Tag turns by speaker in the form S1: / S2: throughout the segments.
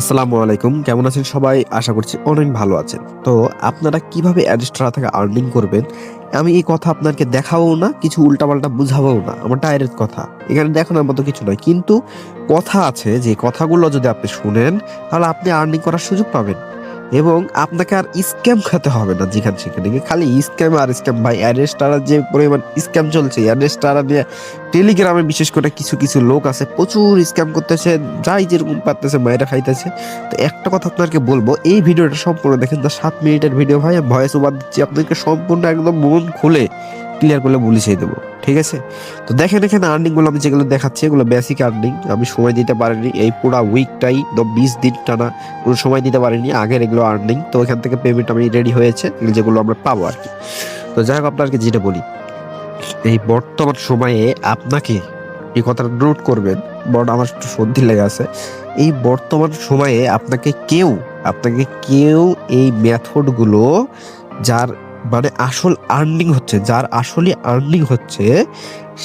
S1: আসসালামু আলাইকুম, কেমন আছেন সবাই? আশা করছি অনেক ভালো আছেন। তো আপনারা কিভাবে অ্যাডস্ট্রা থেকে আর্নিং করবেন, আমি এই কথা আপনাকে দেখাবো না, কিছু উল্টাপাল্টা বুঝাবও না। আমার ডাইরেক্ট কথা। এখানে দেখানোর মতো কিছু নয়। কিন্তু কথা আছে, যে কথাগুলো যদি আপনি শুনেন, তাহলে আপনি আর্নিং করার সুযোগ পাবেন। এবং আপনাকে আর স্ক্যাম খেতে হবে না যেখানে সেখানে গিয়ে। খালি স্ক্যাম আর স্ক্যাম ভাই, অ্যাডস্ট্রার যে পরিমাণ স্ক্যাম চলছে, অ্যাডস্ট্রা নিয়ে টেলিগ্রামে বিশেষ করে কিছু কিছু লোক আছে প্রচুর স্ক্যাম করতেছে, যাই যেরকম পারতেছে মায়েরা খাইতেছে। তো একটা কথা আপনাকে বলবো, এই ভিডিওটা সম্পূর্ণ দেখেন। 7 মিনিটের ভিডিও ভাই, আমি ভয়েস ওভার দিচ্ছি আপনাকে, সম্পূর্ণ একদম মন খুলে ক্লিয়ার করলে বুঝিয়ে দেবো, ঠিক আছে? তো দেখেন এখানে আর্নিং গুলো আমি যেগুলো দেখাচ্ছি, এগুলো বেসিক আর্নিং। আমি সময় দিতে পারিনি এই পুরো উইকটাই, 20 দিন টানা কোনো সময় দিতে পারিনি। আগের এগুলো আর্নিং, তো এখান থেকে পেমেন্ট আমি রেডি হয়েছে, যেগুলো আমরা পাবো আর কি। তো যাই হোক, আপনাকে যেটা বলি, এই বর্তমান সময়ে আপনাকে এই কথাটা নোট করবেন, বড় আমার একটু সর্দি লেগে আছে। এই বর্তমান সময়ে আপনাকে কেউ এই মেথড গুলো, যার মানে আসল আর্নিং হচ্ছে, যার আসলে আর্নিং হচ্ছে,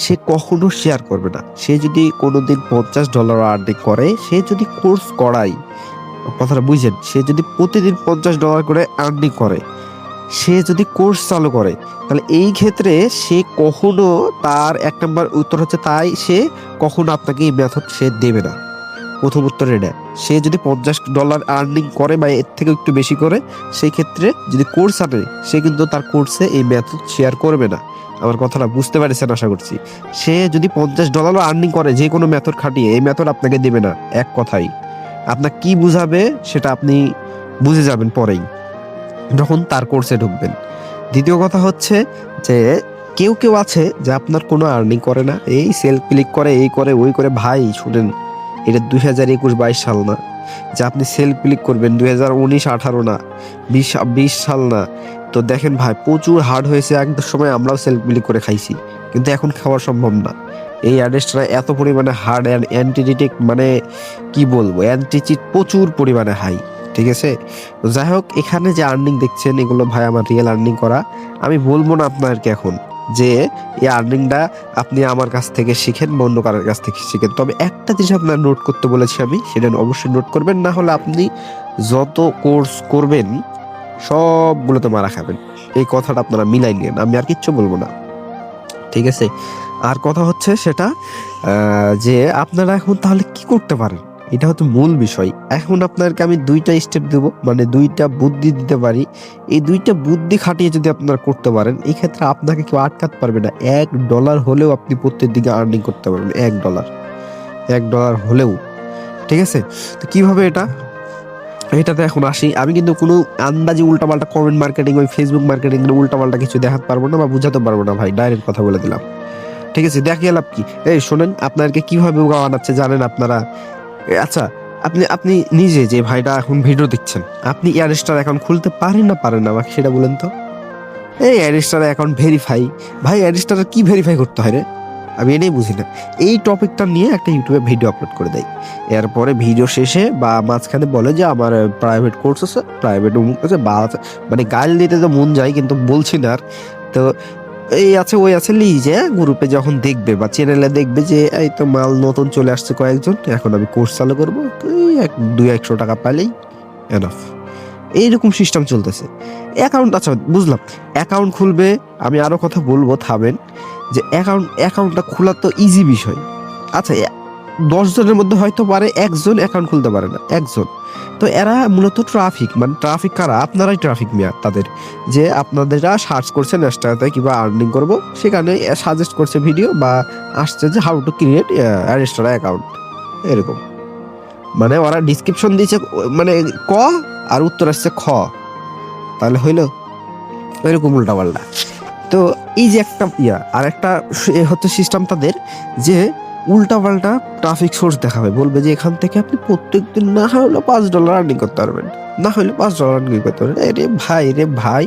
S1: সে কখনো শেয়ার করবে না। সে যদি কোনোদিন $50 আর্নিং করে, সে যদি কোর্স করায়, কথাটা বুঝছেন, সে যদি প্রতিদিন $50 করে আর্নিং করে, সে যদি কোর্স চালু করে, তাহলে এই ক্ষেত্রে সে কখনো, তার 1 নম্বর উত্তর হচ্ছে, তাই সে কখনো আপনাকে এই মেথড সে দেবে না। প্রথম উত্তর এটা। সে যদি $50 আর্নিং করে বা এর থেকে একটু বেশি করে, সেই ক্ষেত্রে যদি কোর্স আনে, সে কিন্তু তার কোর্সে এই মেথড শেয়ার করবে না। আমার কথাটা বুঝতে পারছেন আশা করছি। সে যদি $50 আর্নিং করে যে কোনো মেথড খাটিয়ে, এই মেথড আপনাকে দেবে না। এক কথাই আপনার কি বুঝাবে সেটা আপনি বুঝে যাবেন পরেই, যখন তার কোর্সে ঢুকবেন। দ্বিতীয় কথা হচ্ছে যে, কেউ কেউ আছে যে আপনার কোনো আর্নিং করে না, এই সেলফ ক্লিক করে, এই করে ওই করে। ভাই শুনেন, এটা 2021-22 সাল না যে আপনি সেলফ ক্লিক করবেন, 2019-18 না, 20 সাল না। তো দেখেন ভাই, প্রচুর হার্ড হয়েছে। একটা সময় আমরাও সেলফ ক্লিক করে খাইছি, কিন্তু এখন খাওয়া সম্ভব না। এই অ্যাড্রেসটা এত পরিমাণে হার্ড অ্যান্ড অ্যান্টিডিটেক, মানে কি বলবো, অ্যান্টি চিট প্রচুর পরিমাণে হাই, ঠিক আছে? তো যাই হোক, এখানে যে আর্নিং দেখছেন, এগুলো ভাই আমার রিয়েল আর্নিং করা। আমি বলবো না আপনাকে এখন যে এই আর্নিংটা আপনি আমার কাছ থেকে শিখেন বা অন্য কারোর কাছ থেকে শিখেন। তবে একটা জিনিস আপনার নোট করতে বলেছি আমি, সেটা অবশ্যই নোট করবেন, না হলে আপনি যত কোর্স করবেন সবগুলোতে মারা খাবেন। এই কথাটা আপনারা মিলাই নিন, আমি আর কিচ্ছু বলবো না, ঠিক আছে? আর কথা হচ্ছে সেটা, যে আপনারা এখন তাহলে কি করতে পারেন, এটা হচ্ছে মূল বিষয়। এখন আপনাকে আমি 2টা স্টেপ দেব, মানে 2টা বুদ্ধি দিতে পারি। এই 2টা বুদ্ধি খাটিয়ে যদি আপনারা করতে পারেন, এই ক্ষেত্রে আপনাকে কেউ আটকাতে পারবে না। $1 হলেও আপনি প্রত্যেক দিকে আর্নিং করতে পারবেন। $1 হলেও, ঠিক আছে? তো কিভাবে এটাতে এখন আসি। আমি কিন্তু কোনো আন্দাজি উল্টাপাল্টা কমেন্ট মার্কেটিং, ওই ফেসবুক মার্কেটিং উল্টাপাল্টা কিছু দেখাতে পারবো না বা বুঝাতে পারবো না ভাই, ডাইরেক্ট কথা বলে দিলাম, ঠিক আছে? দেখিয়ে লাভ কি? এই শোনেন, আপনাদেরকে কিভাবে বোকা বানাচ্ছে জানেন আপনারা? আচ্ছা, আপনি আপনি নিজে যে ভাইটা এখন ভিডিও দেখছেন, আপনি এয়ারস্টার অ্যাকাউন্ট খুলতে পারেন না আমাকে সেটা বলেন তো। এই এয়ারস্টার অ্যাকাউন্ট ভেরিফাই, ভাই এয়ারস্টার কি ভেরিফাই করতে হয় রে? আমি এটাই বুঝি না। এই টপিকটা নিয়ে একটা ইউটিউবে ভিডিও আপলোড করে দেয়, এরপরে ভিডিও শেষে বা মাঝখানে বলে যে আমার প্রাইভেট কোর্স আছে, প্রাইভেট অমুক আছে বা আছে, মানে গাল দিতে তো মন যায় কিন্তু বলছি না আর। তো এই আছে ওই আছে লিজে গ্রুপে যখন দেখবে বা চ্যানেলে দেখবে যে এই তো মাল নতুন চলে আসছে কয়েকজন, এখন আমি কোর্স চালু করবো, এই 100-200 টাকা পাইলেই এনাফ। এইরকম সিস্টেম চলতেছে। অ্যাকাউন্ট, আচ্ছা বুঝলাম, অ্যাকাউন্ট খুলবে। আমি আরো কথা বলবো, থামেন। যে অ্যাকাউন্টটা খোলা তো ইজি বিষয়। আচ্ছা, 10 জনের মধ্যে হয়তো পারে, একজন অ্যাকাউন্ট খুলতে পারে না, একজন। তো এরা মূলত ট্রাফিক, মানে ট্রাফিক কারা? আপনারাই ট্রাফিক মিয়া তাদের। যে আপনারা সার্চ করছেন ইনস্টাতে কিংবা আর্নিং করব, সেখানে সাজেস্ট করছে ভিডিও বা আসছে যে how to create Adster account, এরকম। মানে ওরা ডিসক্রিপশন দিয়েছে মানে ক, আর উত্তর আসছে খ, তাহলে হইলো এরকম উল্টাপাল্টা। তো এই যে একটা আর একটা হচ্ছে সিস্টেম তাদের, যে উল্টাপাল্টা ট্রাফিক সোর্স দেখাবে, বলবে যে এখান থেকে আপনি প্রত্যেকদিন না হলে $5 আর্নিং করতে পারবেন, না হলে $5 আর্নিং করতে পারবেন। রে ভাই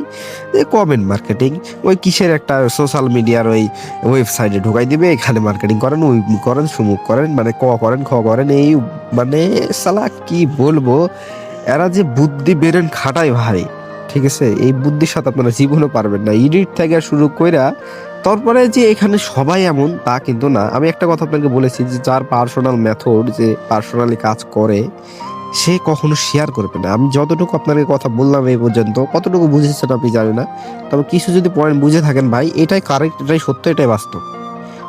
S1: কমেন্ট মার্কেটিং, ওই কিসের একটা সোশ্যাল মিডিয়ার ওই ওয়েবসাইটে ঢুকাই দিবে, এখানে মার্কেটিং করেন, ওই করেন, সুমুক করেন, মানে ক করেন খ করেন, এই মানে সালা কি বলবো, এরা যে বুদ্ধি বেরেন খাটায় ভাই, ঠিক আছে? এই বুদ্ধির সাথে আপনারা জীবনও পারবেন না। এডিট থেকে শুরু কইরা, তারপরে যে এখানে সবাই এমন তা কিন্তু না। আমি একটা কথা আপনাকে বলেছি যে যার পার্সোনাল মেথড, যে পার্সোনালি কাজ করে, সে কখনো শেয়ার করবে না। আমি যতটুকু আপনাকে কথা বললাম এই পর্যন্ত, কতটুকু বুঝেছেন আপনি জানি না, তবে কিছু যদি পয়েন্ট বুঝে থাকেন ভাই, এটাই কারেক্ট, এটাই সত্য, এটাই বাস্তব।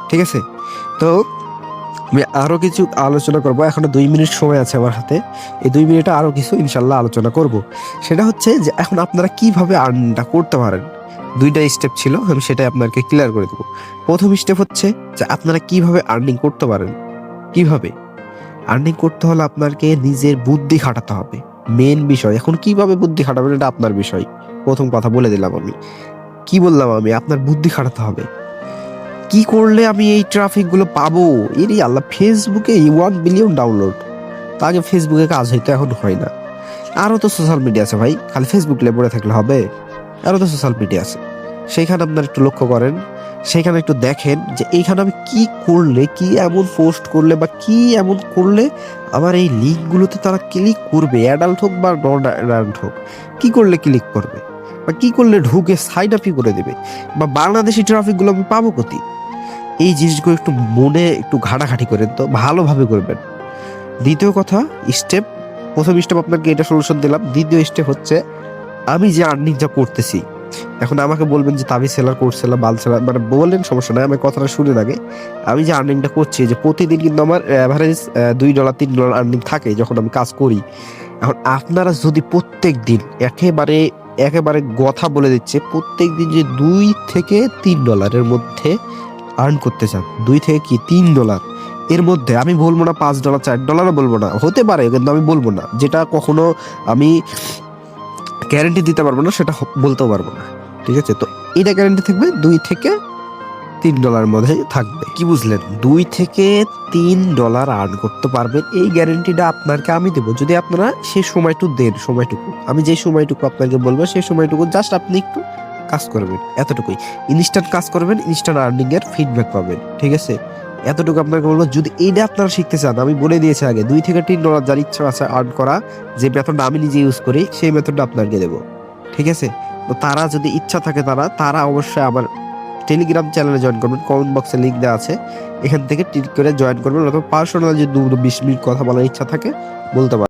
S1: ঠিক আছে? তো আমি আরও কিছু আলোচনা করব, এখনো 2 মিনিট সময় আছে আমার হাতে। এই 2 মিনিটে আরও কিছু ইনশাল্লাহ আলোচনা করব। সেটা হচ্ছে যে এখন আপনারা কিভাবে আর্নটা করতে পারেন। 2টা স্টেপ ছিল, আমি সেটাই আপনাকে ক্লিয়ার করে দেবো। প্রথম স্টেপ হচ্ছে যে আপনারা কিভাবে আর্নিং করতে পারেন। কিভাবে আর্নিং করতে হলে আপনাকে নিজের বুদ্ধি খাটাতে হবে, মেন বিষয়। এখন কিভাবে বুদ্ধি খাটাবেন এটা আপনার বিষয়। প্রথম কথা বলে দিলাম আমি, কি বললাম আমি, আপনার বুদ্ধি খাটাতে হবে। কি করলে আমি এই ট্রাফিক গুলো পাবো? এরই আল্লাহ, ফেসবুকে 1 বিলিয়ন ডাউনলোড, তা আগে ফেসবুকে কাজ হইতো, এখন হয় না। আরো তো সোশ্যাল মিডিয়া আছে ভাই, খালি ফেসবুক নিয়ে পড়ে থাকলে হবে? আরো তো সোশ্যাল মিডিয়া আছে, সেইখানে আপনার একটু লক্ষ্য করেন, সেইখানে একটু দেখেন যে এইখানে আমি কি করলে, কি এমন পোস্ট করলে বা কি এমন করলে আমার এই লিঙ্কগুলোতে তারা ক্লিক করবে, অ্যাডাল্ট হোক বা নন অ্যাডাল্ট হোক, কি করলে ক্লিক করবে বা কি করলে ঢুকে সাইড আপই করে দেবে, বা বাংলাদেশি ট্রাফিকগুলো আমি পাবো কোথায়। এই জিনিসগুলো একটু মনে একটু ঘাটাঘাটি করেন, তো ভালোভাবে করবেন। দ্বিতীয় কথা, স্টেপ, প্রথম স্টেপ আপনাকে এটা সলিউশন দিলাম। দ্বিতীয় স্টেপ হচ্ছে আমি যে আর্নিংটা করতেছি, এখন আমাকে বলবেন যে তাবি সেলার, কোর্স সেলার, বাল সেলার, মানে বললেন সমস্যা নাই, আমি কথাটা শুনে আগে। আমি যে আর্নিংটা করছি, যে প্রতিদিন কিন্তু আমার অ্যাভারেজ $2 $3 আর্নিং থাকে যখন আমি কাজ করি। এখন আপনারা যদি প্রত্যেক দিন একেবারে একেবারে কথা বলে দিচ্ছে, প্রত্যেক দিন যে $2 থেকে $3 মধ্যে আর্ন করতে চান, 2 থেকে কি $3 এর মধ্যে, আমি বলবো না $5 $4 বলবো না, হতে পারে কিন্তু আমি বলবো না, যেটা কখনো আমি গ্যারান্টি দিতে পারবো না, সেটা বলতেও পারবো না। ঠিক আছে? তো এটা গ্যারান্টি থাকবে $2 থেকে $3 মধ্যে থাকবে। কি বুঝলেন? $2 থেকে $3 আর্ন করতে পারবেন, এই গ্যারান্টিটা আপনাকে আমি দেবো, যদি আপনারা সেই সময়টুকু দেন। সময়টুকু আমি যে সময়টুকু আপনাকে বলবো, সেই সময়টুকু জাস্ট আপনি একটু কাজ করবেন, এতটুকুই। ইনস্ট্যান্ট কাজ করবেন, ইনস্ট্যান্ট আর্নিং এর ফিডব্যাক পাবেন। ঠিক আছে? এতটুকু আপনাকে বলবো। যদি এইটা আপনারা শিখতে চান, আমি বলে দিয়েছি আগে, $2 থেকে $3 যার ইচ্ছা আছে আর্ন করা, যে মেথডটা আমি নিজে ইউজ করি, সেই মেথডটা আপনাকে দেবো। ঠিক আছে? তো তারা যদি ইচ্ছা থাকে, তারা অবশ্যই আমার টেলিগ্রাম চ্যানেলে জয়েন করবেন, কমেন্ট বক্সে লিঙ্ক দেওয়া আছে, এখান থেকে ক্লিক করে জয়েন করবেন, অথবা পার্সোনাল যদি 20 মিনিট কথা বলার ইচ্ছা থাকে বলতে পারেন।